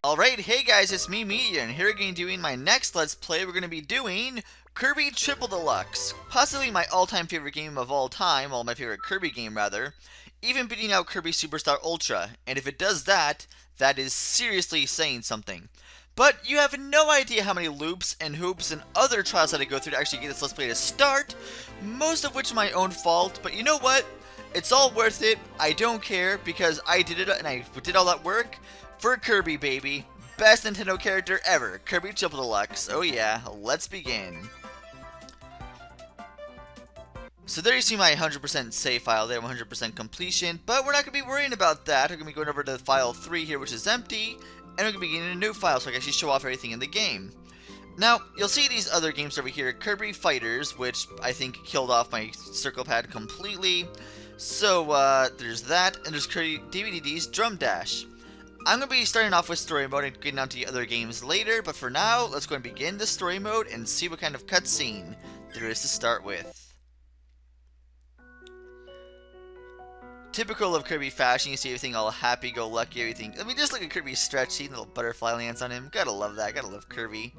Alright, hey guys, it's me, Media, and here again doing my next Let's Play. We're going to be doing Kirby Triple Deluxe. Possibly my all-time favorite game of all time, well, my favorite Kirby game, rather. Even beating out Kirby Superstar Ultra. And if it does that, that is seriously saying something. But you have no idea how many loops and hoops and other trials that I go through to actually get this Let's Play to start. Most of which are my own fault, but you know what? It's all worth it. I don't care, because I did it and I did all that work. For Kirby, baby. Best Nintendo character ever. Kirby Triple Deluxe. Oh yeah, let's begin. So there you see my 100% save file there, 100% completion. But we're not going to be worrying about that. We're going to be going over to file 3 here, which is empty. And we're going to be getting a new file so I can actually show off everything in the game. Now, you'll see these other games over here. Kirby Fighters, which I think killed off my circle pad completely. So there's that. And there's Kirby DVD's Drum Dash. I'm going to be starting off with story mode and getting on to the other games later, but for now, let's go and begin the story mode and see what kind of cutscene there is to start with. Typical of Kirby fashion, you see everything all happy-go-lucky, everything. I mean, just look at Kirby's stretchy, little butterfly lands on him. Gotta love that, gotta love Kirby.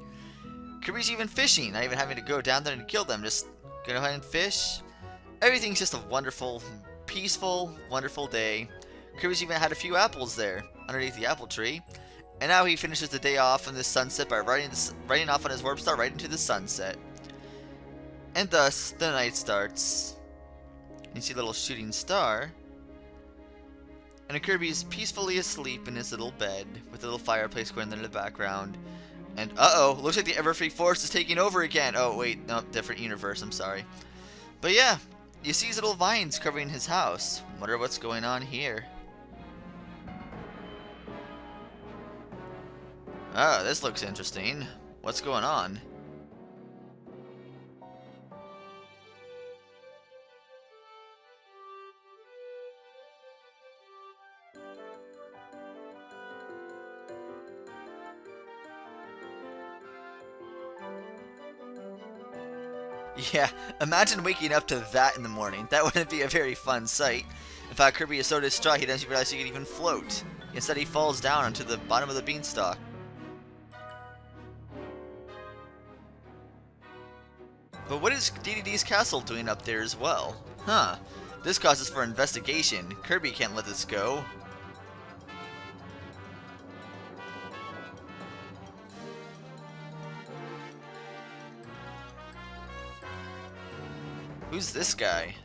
Kirby's even fishing, not even having to go down there and kill them, just go ahead and fish. Everything's just a wonderful, peaceful, wonderful day. Kirby's even had a few apples there, underneath the apple tree. And now he finishes the day off in the sunset by riding off on his warp star right into the sunset. And thus, the night starts. You see a little shooting star. And Kirby is peacefully asleep in his little bed, with a little fireplace going in the background. And uh-oh, looks like the Everfree Force is taking over again. Oh wait, no, different universe, I'm sorry. But yeah, you see these little vines covering his house. Wonder what's going on here. Oh, this looks interesting. What's going on? Yeah, imagine waking up to that in the morning. That wouldn't be a very fun sight. In fact, Kirby is so distraught he doesn't realize he can even float. Instead, he falls down onto the bottom of the beanstalk. But what is DDD's castle doing up there as well? Huh. This causes for investigation. Kirby can't let this go. Who's this guy?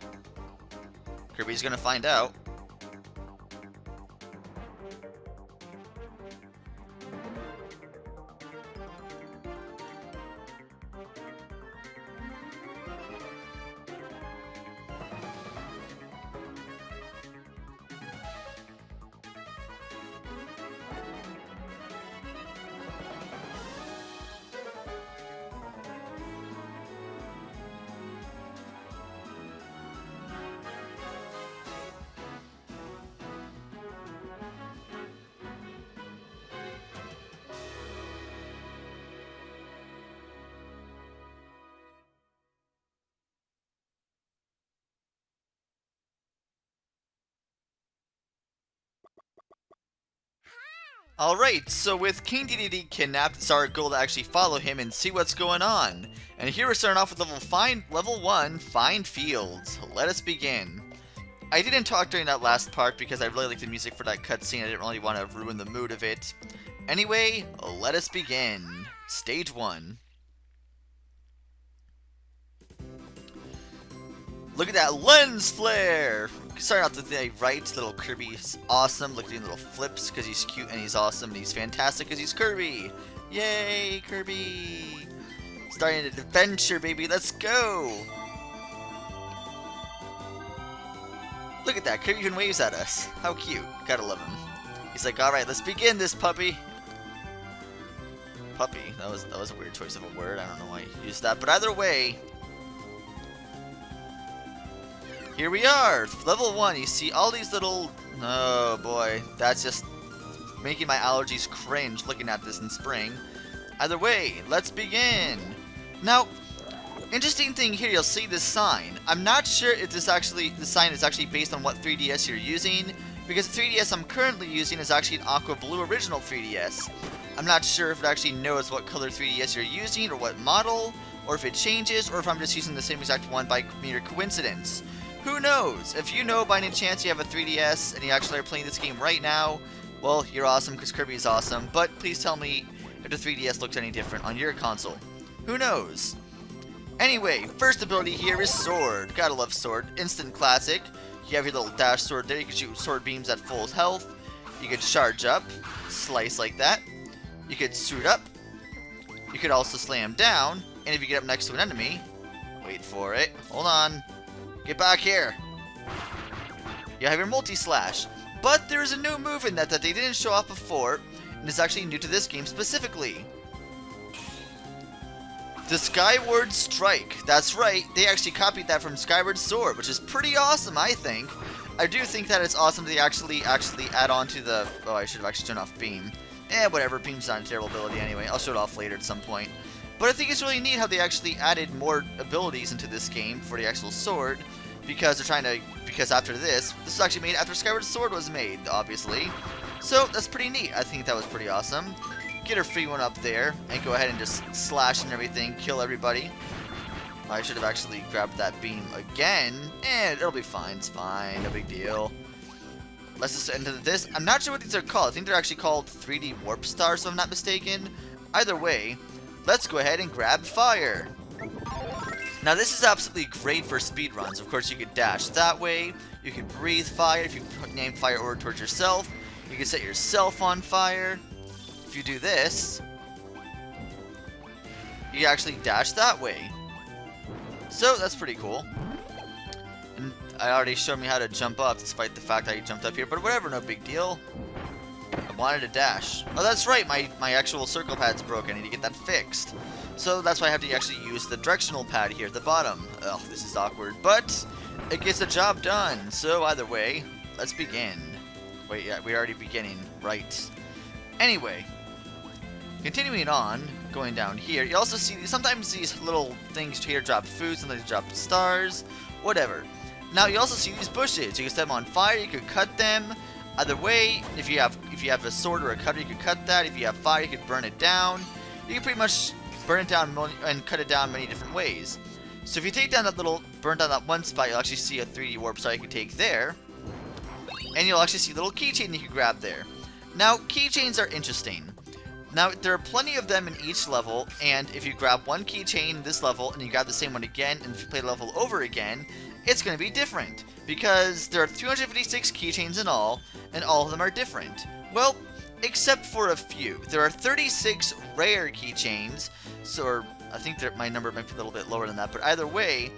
Kirby's gonna find out. Alright, so with King DDD kidnapped, it's our goal to actually follow him and see what's going on. And here we're starting off with level 1, Find Fields. Let us begin. I didn't talk during that last part because I really liked the music for that cutscene. I didn't really want to ruin the mood of it. Anyway, let us begin. Stage 1. Look at that lens flare! Starting out to the right, little Kirby's awesome. Look at the little flips because he's cute and he's awesome and he's fantastic because he's Kirby. Yay, Kirby! Starting an adventure, baby. Let's go! Look at that. Kirby even waves at us. How cute. Gotta love him. He's like, alright, let's begin this, puppy. Puppy. That was a weird choice of a word. I don't know why you used that. But either way, here we are, level 1. You see all these little... Oh boy, that's just making my allergies cringe looking at this in spring. Either way, let's begin. Now, interesting thing here, you'll see this sign. I'm not sure if this sign is actually based on what 3DS you're using, because the 3DS I'm currently using is actually an aqua blue original 3DS. I'm not sure if it actually knows what color 3DS you're using or what model, or if it changes, or if I'm just using the same exact one by mere coincidence. Who knows? If you know by any chance you have a 3DS and you actually are playing this game right now, well, you're awesome because Kirby is awesome, but please tell me if the 3DS looks any different on your console. Who knows? Anyway, first ability here is Sword. Gotta love Sword. Instant classic. You have your little dash sword there. You can shoot sword beams at full health. You could charge up, slice like that. You could suit up. You could also slam down. And if you get up next to an enemy, wait for it. Hold on. Get back here. You have your multi-slash. But there's a new move in that they didn't show off before, and it's actually new to this game specifically. The Skyward Strike. That's right, they actually copied that from Skyward Sword, which is pretty awesome, I think. I do think that it's awesome that they actually add on to the... Oh, I should have actually turned off Beam. Whatever, Beam's not a terrible ability anyway. I'll show it off later at some point. But I think it's really neat how they actually added more abilities into this game for the actual sword, because they're trying to... Because after this was actually made after Skyward Sword was made, obviously. So, that's pretty neat. I think that was pretty awesome. Get a free one up there, and go ahead and just slash and everything, kill everybody. I should have actually grabbed that beam again. It'll be fine, it's fine, no big deal. Let's just enter this. I'm not sure what these are called. I think they're actually called 3D Warp Stars, if I'm not mistaken. Either way, let's go ahead and grab fire. Now this is absolutely great for speedruns. Of course, you could dash that way. You can breathe fire if you name fire over towards yourself. You can set yourself on fire. If you do this, you actually dash that way. So that's pretty cool. And I already showed me how to jump up, despite the fact that I jumped up here. But whatever, no big deal. I wanted to dash. Oh, that's right. My actual circle pad's broken. I need to get that fixed. So that's why I have to actually use the directional pad here at the bottom. Oh, this is awkward, but it gets the job done. So either way, let's begin. Wait, yeah, we're already beginning. Right. Anyway, continuing on, going down here, you also see sometimes these little things here drop food, sometimes they drop stars, whatever. Now you also see these bushes. You can set them on fire, you could cut them. Either way, if you have a sword or a cutter, you could cut that. If you have fire, you could burn it down. You can pretty much burn it down and cut it down many different ways. So if you take down that burn down that one spot, you'll actually see a 3D warp star you can take there. And you'll actually see a little keychain you can grab there. Now, keychains are interesting. Now, there are plenty of them in each level, and if you grab one keychain in this level, and you grab the same one again, and if you play the level over again, it's going to be different. Because there are 356 keychains in all, and all of them are different. Well, except for a few. There are 36 rare keychains, so I think my number might be a little bit lower than that, but either way,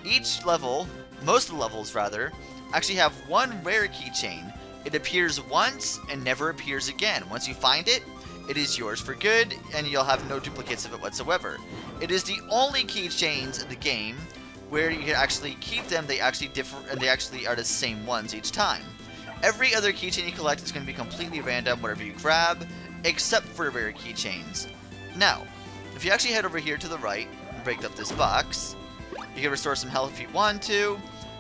each level, most of the levels rather, actually have one rare keychain. It appears once and never appears again. Once you find it, it is yours for good, and you'll have no duplicates of it whatsoever. It is the only keychains in the game where you can actually keep them. They actually differ, and they actually are the same ones each time. Every other keychain you collect is going to be completely random, whatever you grab, except for rare keychains. Now, if you actually head over here to the right and break up this box, you can restore some health if you want to,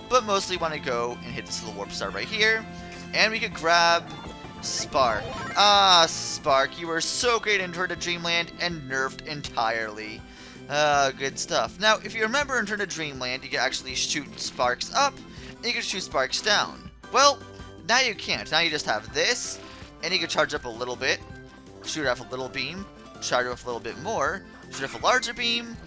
but mostly want to go and hit this little warp star right here, and we could grab Spark. Ah, Spark, you were so great in Return to Dreamland and nerfed entirely. Good stuff. Now, if you remember in Return to Dreamland, you can actually shoot sparks up, and you can shoot sparks down. Well, now you can't. Now you just have this, and you can charge up a little bit, shoot off a little beam, charge off a little bit more, shoot off a larger beam,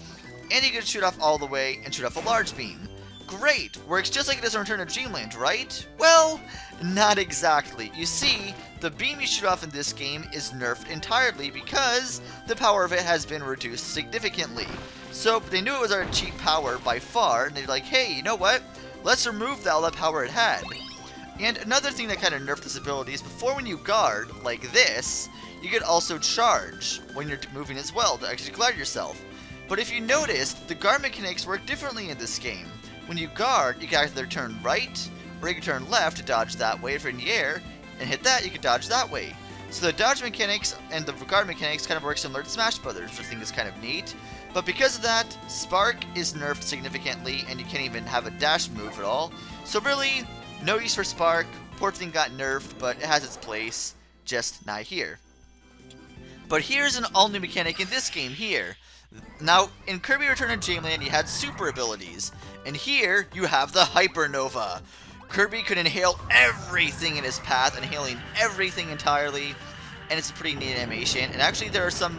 and you can shoot off all the way and shoot off a large beam. Great! Works just like it does in Return to Dreamland, right? Well, not exactly. You see, the beam you shoot off in this game is nerfed entirely because the power of it has been reduced significantly. So they knew it was our cheap power by far, and they're like, hey, you know what? Let's remove all that power it had. And another thing that kind of nerfed this ability is before when you guard, like this, you could also charge when you're moving as well to actually guard yourself. But if you notice, the guard mechanics work differently in this game. When you guard, you can either turn right, or you can turn left to dodge that way if you're in the air, and hit that, you can dodge that way. So the dodge mechanics and the guard mechanics kind of work similar to Smash Brothers, which I think is kind of neat. But because of that, Spark is nerfed significantly, and you can't even have a dash move at all. So really, no use for Spark, Poor thing got nerfed, but it has its place, just not here. But here's an all-new mechanic in this game here. Now, in Kirby Return of Dreamland, you had super abilities, and here you have the Hypernova. Kirby could inhale everything in his path, inhaling everything entirely, and it's a pretty neat animation. And actually, there are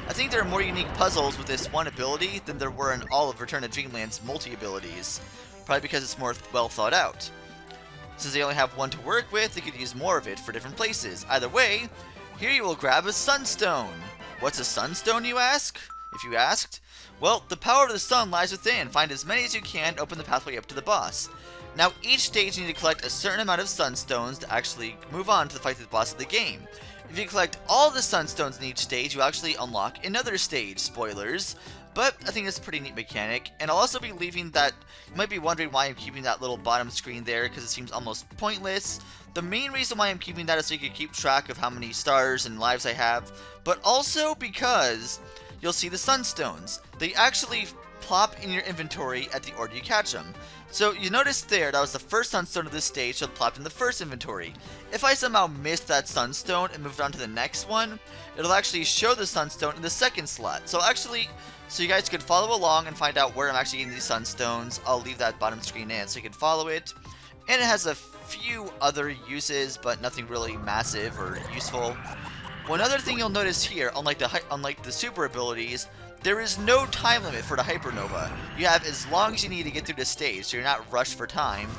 I think there are more unique puzzles with this one ability than there were in all of Return of Dreamland's multi-abilities, probably because it's more well thought out. Since they only have one to work with, they could use more of it for different places. Either way, here you will grab a Sunstone. What's a Sunstone, you ask? If you asked? Well, the power of the sun lies within. Find as many as you can to open the pathway up to the boss. Now, each stage you need to collect a certain amount of Sunstones to actually move on to the fight with the boss of the game. If you collect all the Sunstones in each stage, you actually unlock another stage. Spoilers. But I think it's a pretty neat mechanic, and I'll also be leaving that. You might be wondering why I'm keeping that little bottom screen there, because it seems almost pointless. The main reason why I'm keeping that is so you can keep track of how many stars and lives I have, but also because you'll see the Sunstones. They actually plop in your inventory at the order you catch them. So you notice there, that was the first Sunstone of this stage, so it plopped in the first inventory. If I somehow missed that Sunstone and moved on to the next one, it'll actually show the Sunstone in the second slot. So you guys could follow along and find out where I'm actually getting these Sunstones. I'll leave that bottom screen in so you can follow it. And it has a few other uses, but nothing really massive or useful. One other thing you'll notice here, unlike the super abilities, there is no time limit for the Hypernova. You have as long as you need to get through the stage, so you're not rushed for time.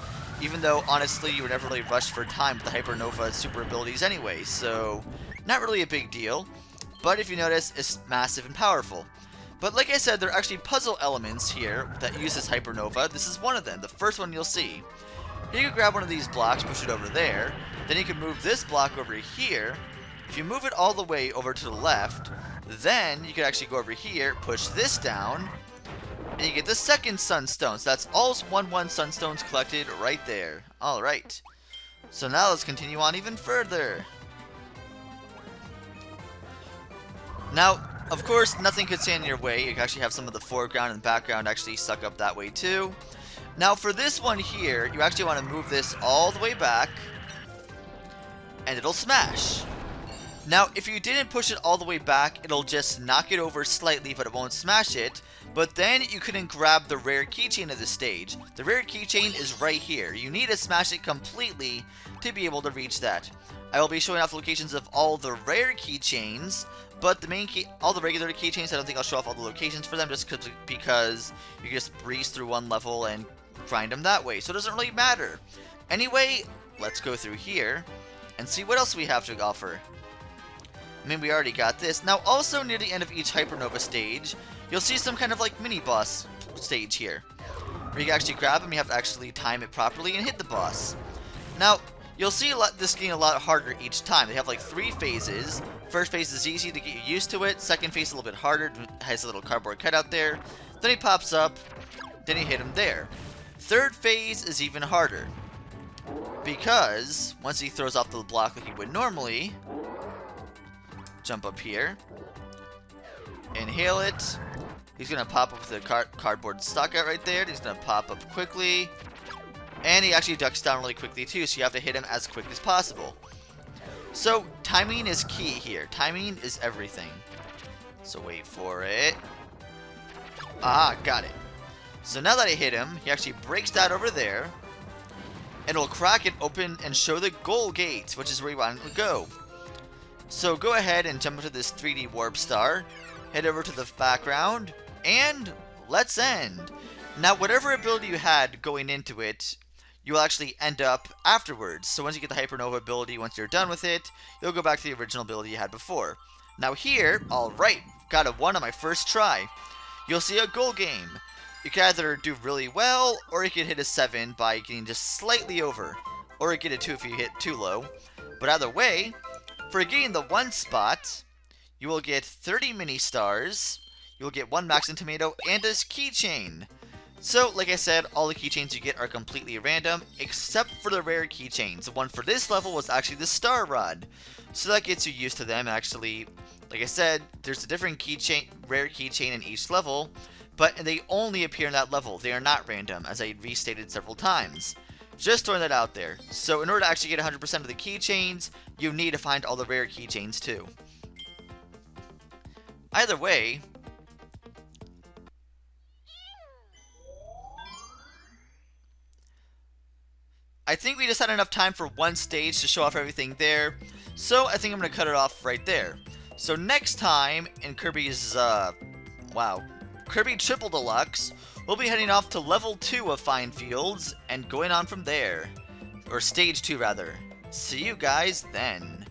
Even though, honestly, you were never really rushed for time with the Hypernova super abilities anyway, so not really a big deal. But if you notice, it's massive and powerful. But like I said, there are actually puzzle elements here that use this Hypernova. This is one of them, the first one you'll see. Here you can grab one of these blocks, push it over there. Then you can move this block over here. If you move it all the way over to the left, then you can actually go over here, push this down, and you get the second Sunstone. So that's all 1 Sunstones collected right there. Alright. So now let's continue on even further. Now, of course, nothing could stand in your way. You can actually have some of the foreground and background actually suck up that way too. Now for this one here, you actually want to move this all the way back, and it'll smash. Now, if you didn't push it all the way back, it'll just knock it over slightly, but it won't smash it. But then you couldn't grab the rare keychain of the stage. The rare keychain is right here. You need to smash it completely to be able to reach that. I will be showing off locations of all the rare keychains, but all the regular keychains, I don't think I'll show off all the locations for them, just because you can just breeze through one level and grind them that way. So it doesn't really matter. Anyway, let's go through here and see what else we have to offer. I mean, we already got this. Now, also near the end of each Hypernova stage, you'll see some kind of like mini-boss stage here, where you can actually grab them, you have to actually time it properly and hit the boss. Now, you'll see this getting a lot harder each time. They have like 3 phases. First phase is easy to get you used to it. Second phase is a little bit harder. It has a little cardboard cutout there. Then he pops up. Then you hit him there. Third phase is even harder, because once he throws off the block like he would normally, jump up here, inhale it. He's going to pop up with the cardboard stockout right there. He's going to pop up quickly. And he actually ducks down really quickly too, so you have to hit him as quick as possible. So, timing is key here. Timing is everything. So wait for it. Ah, got it. So now that I hit him, he actually breaks that over there. And it'll crack it open and show the goal gate, which is where you want to go. So go ahead and jump into this 3D warp star. Head over to the background. And let's end. Now, whatever ability you had going into it, you will actually end up afterwards. So once you get the Hypernova ability, once you're done with it, you'll go back to the original ability you had before. Now here, alright, got a 1 on my first try. You'll see a goal game. You can either do really well, or you can hit a 7 by getting just slightly over. Or get a 2 if you hit too low. But either way, for getting the 1 spot, you will get 30 mini stars, you will get 1 Maxim Tomato, and a keychain. So, like I said, all the keychains you get are completely random, except for the rare keychains. The one for this level was actually the Star Rod. So that gets you used to them. Actually, like I said, there's a different rare keychain in each level, but they only appear in that level. They are not random, as I restated several times. Just throwing that out there. So in order to actually get 100% of the keychains, you need to find all the rare keychains too. Either way, I think we just had enough time for one stage to show off everything there, so I think I'm going to cut it off right there. So next time in Kirby's, Kirby Triple Deluxe, we'll be heading off to level 2 of Fine Fields and going on from there. Or stage 2 rather. See you guys then.